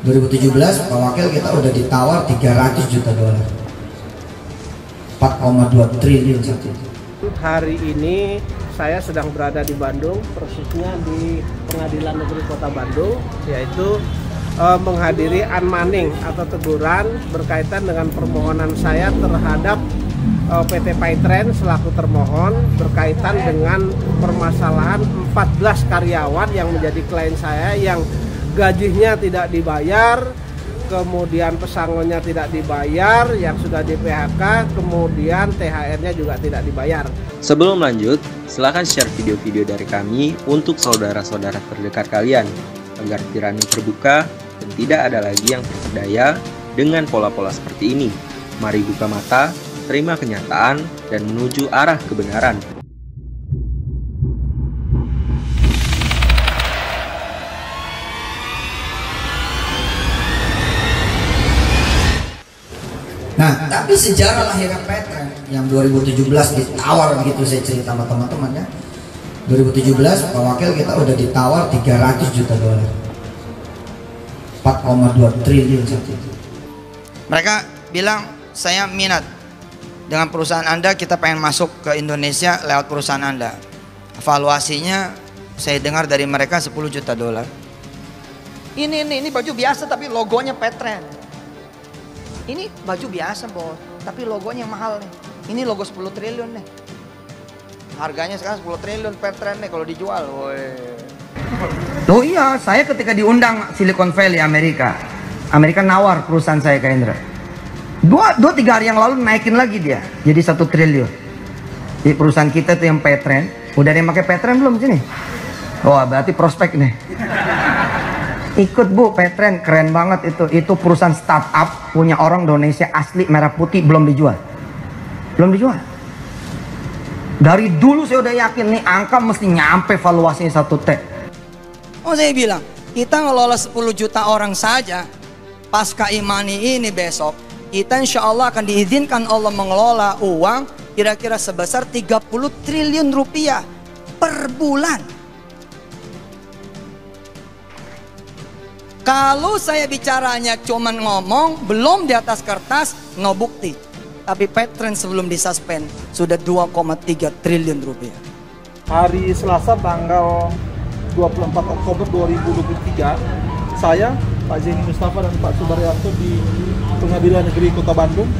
2017 Pak Wakil kita udah ditawar 300 juta dolar, 4,2 triliun saat itu. Hari ini saya sedang berada di Bandung, persisnya di Pengadilan Negeri Kota Bandung, yaitu menghadiri unmanning atau teguran berkaitan dengan permohonan saya terhadap PT Paitren selaku termohon berkaitan dengan permasalahan 14 karyawan yang menjadi klien saya yang gajinya tidak dibayar, kemudian pesangonnya tidak dibayar, yang sudah di PHK, kemudian THR-nya juga tidak dibayar. Sebelum lanjut, silakan share video-video dari kami untuk saudara-saudara terdekat kalian agar tirani terbuka dan tidak ada lagi yang terperdaya dengan pola-pola seperti ini. Mari buka mata, terima kenyataan, dan menuju arah kebenaran. Nah, tapi sejarah lahirnya Paitren yang 2017 ditawar begitu, saya cerita sama teman-teman ya. 2017 Pak Wakil kita udah ditawar 300 juta dolar, 4,2 triliun saat itu. Mereka bilang, saya minat dengan perusahaan Anda, kita pengen masuk ke Indonesia lewat perusahaan Anda. Evaluasinya saya dengar dari mereka 10 juta dolar. Ini baju biasa tapi logonya Paitren. Ini baju biasa bos, tapi logonya mahal nih. Ini logo 10 triliun nih. Harganya sekarang 10 triliun Paitren nih kalau dijual. Oh iya, saya ketika diundang Silicon Valley Amerika nawar perusahaan saya ke Indra. Dua tiga hari yang lalu naikin lagi dia jadi 1 triliun. Di perusahaan kita tuh yang Paitren, udah ada yang pakai Paitren belum sini? Oh berarti prospek nih. Ikut bu, Paitren keren banget itu perusahaan startup punya orang Indonesia asli merah putih, belum dijual. Dari dulu saya udah yakin nih angka mesti nyampe valuasinya 1 T. Oh saya bilang kita ngelola 10 juta orang saja, pasca imani ini besok kita insya Allah akan diizinkan Allah mengelola uang kira-kira sebesar 30 triliun rupiah per bulan. Kalau saya bicaranya cuman ngomong, belum di atas kertas, no bukti. Tapi Paitren sebelum disuspend sudah 2,3 triliun rupiah. Hari Selasa tanggal 24 Oktober 2023, saya, Pak Zeni Mustafa dan Pak Subaryanto di Pengadilan Negeri Kota Bandung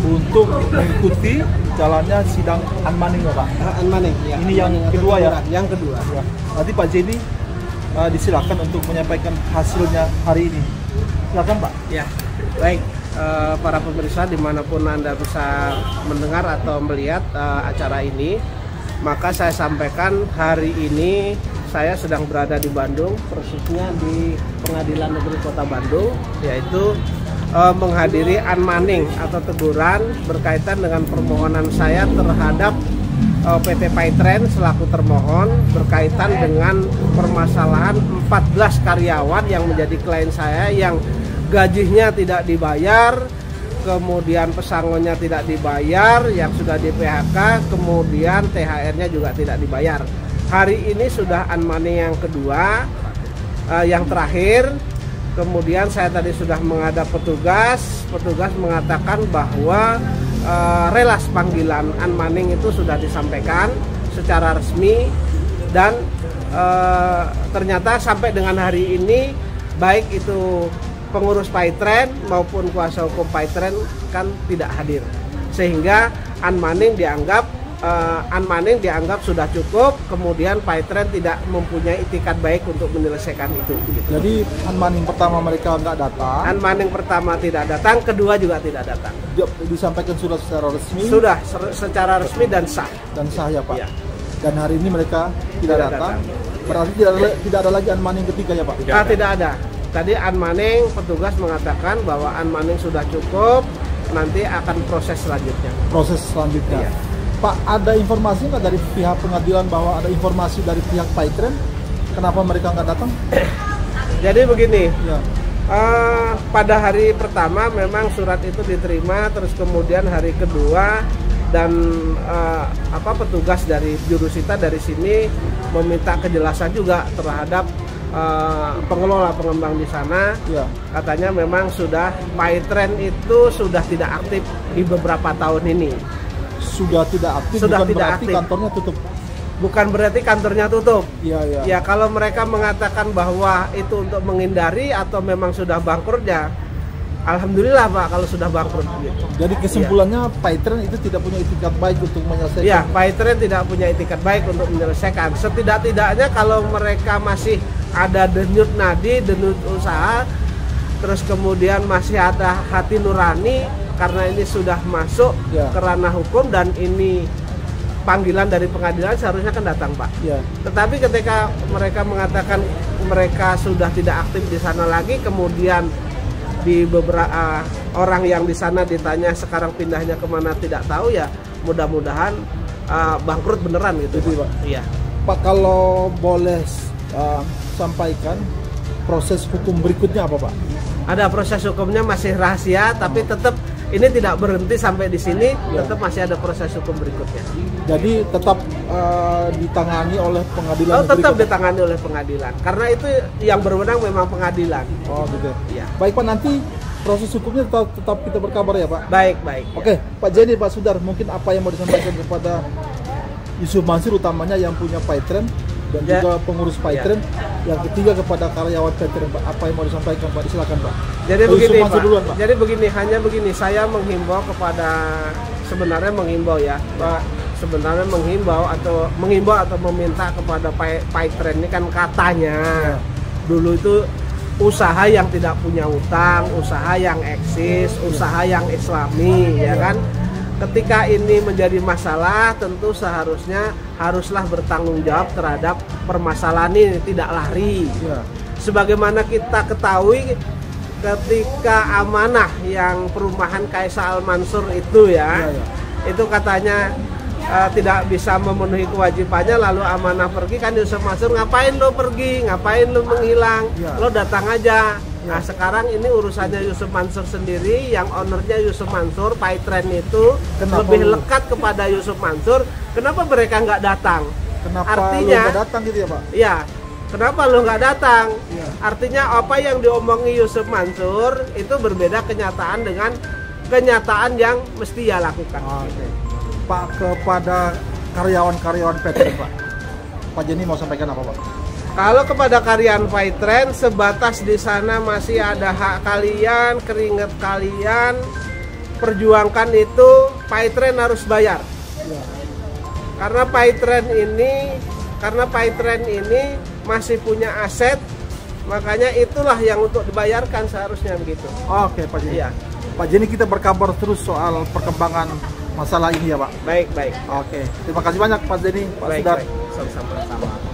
untuk mengikuti jalannya sidang unmanning ya Pak. Unmanning, ya. Ini yang kedua ya? Yang kedua. Ya. Nanti Pak Zeni disilakan untuk menyampaikan hasilnya hari ini. Silakan Pak. Ya, baik. Para pemirsa dimanapun Anda bisa mendengar atau melihat acara ini, maka saya sampaikan hari ini saya sedang berada di Bandung, persisnya di Pengadilan Negeri Kota Bandung, yaitu menghadiri unmanning atau teguran berkaitan dengan permohonan saya terhadap PT Paitren selaku termohon berkaitan dengan permasalahan 14 karyawan yang menjadi klien saya yang gajinya tidak dibayar, kemudian pesangonnya tidak dibayar, yang sudah di PHK, kemudian THR-nya juga tidak dibayar. Hari ini sudah unmanning yang kedua, yang terakhir. Kemudian saya tadi sudah menghadap petugas mengatakan bahwa relas panggilan unmanning itu sudah disampaikan secara resmi dan ternyata sampai dengan hari ini baik itu pengurus Paitren maupun kuasa hukum Paitren kan tidak hadir, sehingga unmanning dianggap sudah cukup. Kemudian Paitren tidak mempunyai itikat baik untuk menyelesaikan itu. Gitu. Jadi unmanning pertama mereka nggak datang. Unmanning pertama tidak datang, kedua juga tidak datang. Disampaikan sudah secara resmi. Sudah secara resmi dan sah. Dan sah ya Pak. Ya. Dan hari ini mereka tidak datang. Berarti tidak ada lagi unmanning ketiga ya Pak? Tidak ada. Tadi unmanning petugas mengatakan bahwa unmanning sudah cukup, nanti akan proses selanjutnya. Proses selanjutnya. Iya. Pak, ada informasi nggak dari pihak pengadilan bahwa ada informasi dari pihak Paitren kenapa mereka nggak datang? Jadi begini, ya. Pada hari pertama memang surat itu diterima, terus kemudian hari kedua dan petugas dari jurusita dari sini meminta kejelasan juga terhadap pengelola pengembang di sana, Ya. katanya memang sudah PayTrend itu sudah tidak aktif di beberapa tahun ini. Sudah tidak aktif, Sudah bukan tidak berarti aktif. kantornya tutup. Bukan berarti kantornya tutup. Iya, iya. Ya kalau mereka mengatakan bahwa itu untuk menghindari atau memang sudah bangkrut, ya alhamdulillah Pak kalau sudah bangkrut gitu. Jadi kesimpulannya PayTrend itu tidak punya itikat baik untuk menyelesaikan. Ya, PayTrend tidak punya itikat baik untuk menyelesaikan. Setidak-tidaknya kalau mereka masih ada denyut nadi, denyut usaha, terus kemudian masih ada hati nurani karena ini sudah masuk Ya. ke ranah hukum dan ini panggilan dari pengadilan, seharusnya kan datang Pak. Ya. Tetapi ketika mereka mengatakan mereka sudah tidak aktif di sana lagi, kemudian di beberapa orang yang di sana ditanya sekarang pindahnya kemana tidak tahu, ya mudah-mudahan bangkrut beneran gitu. Gitu, Pak. Iya. Pak, kalau boleh sampaikan proses hukum berikutnya apa, Pak? Ada proses hukumnya masih rahasia, tapi tetap ini tidak berhenti sampai di sini, Ya. tetap masih ada proses hukum berikutnya. Jadi tetap ditangani oleh pengadilan. Oh, negeri tetap Kota- ditangani oleh pengadilan, karena itu yang berwenang memang pengadilan. Oh, gitu. Iya. Baik Pak, nanti proses hukumnya tetap kita berkabar ya Pak. Baik, baik. Oke, Pak Jenny, Pak Sudar, mungkin apa yang mau disampaikan kepada Yusuf Mansur utamanya yang punya PayTrend dan Ya. juga pengurus PayTrend, yang ketiga kepada karyawan PayTrend, Pak, apa yang mau disampaikan Pak? Silakan Pak. Jadi Yusuf begini Mansur Pak. duluan, Pak. Jadi begini, hanya begini, saya menghimbau kepada, sebenarnya menghimbau ya, Pak, sebenarnya menghimbau atau meminta kepada PayTrend ini kan katanya dulu itu usaha yang tidak punya utang, usaha yang eksis, usaha yang islami, ya kan? Ketika ini menjadi masalah, tentu seharusnya haruslah bertanggung jawab terhadap permasalahan ini, tidak lari. Ya. Sebagaimana kita ketahui ketika amanah yang perumahan Kaisal Al-Mansur itu ya, itu katanya tidak bisa memenuhi kewajibannya, lalu amanah pergi, kan Yusuf Mansur, ngapain lo pergi, ngapain lo menghilang, Ya. lo datang aja. Nah sekarang ini urusannya Yusuf Mansur sendiri, yang ownernya Yusuf Mansur, PayTrend itu Kenapa lebih lu- lekat kepada Yusuf Mansur. Kenapa mereka nggak datang? Kenapa Artinya, lu nggak datang gitu ya Pak? ya, kenapa lo nggak datang? Iya. Artinya apa yang diomongi Yusuf Mansur itu berbeda kenyataan dengan kenyataan yang mesti ia lakukan. Oke. Pak, kepada karyawan-karyawan PayTrend Pak, Pak Jenny mau sampaikan apa Pak? Kalau kepada karyawan PayTrend, sebatas di sana masih ada hak kalian, keringat kalian, perjuangkan itu, PayTrend harus bayar. Ya. Karena PayTrend ini masih punya aset, makanya itulah yang untuk dibayarkan seharusnya begitu. Oke Pak Jenny. Iya. Pak Jenny, kita berkabar terus soal perkembangan masalah ini ya Pak. Baik, baik. Oke. Terima kasih banyak Pak Jenny, Pak Baik, Sudar. baik. Sama-sama.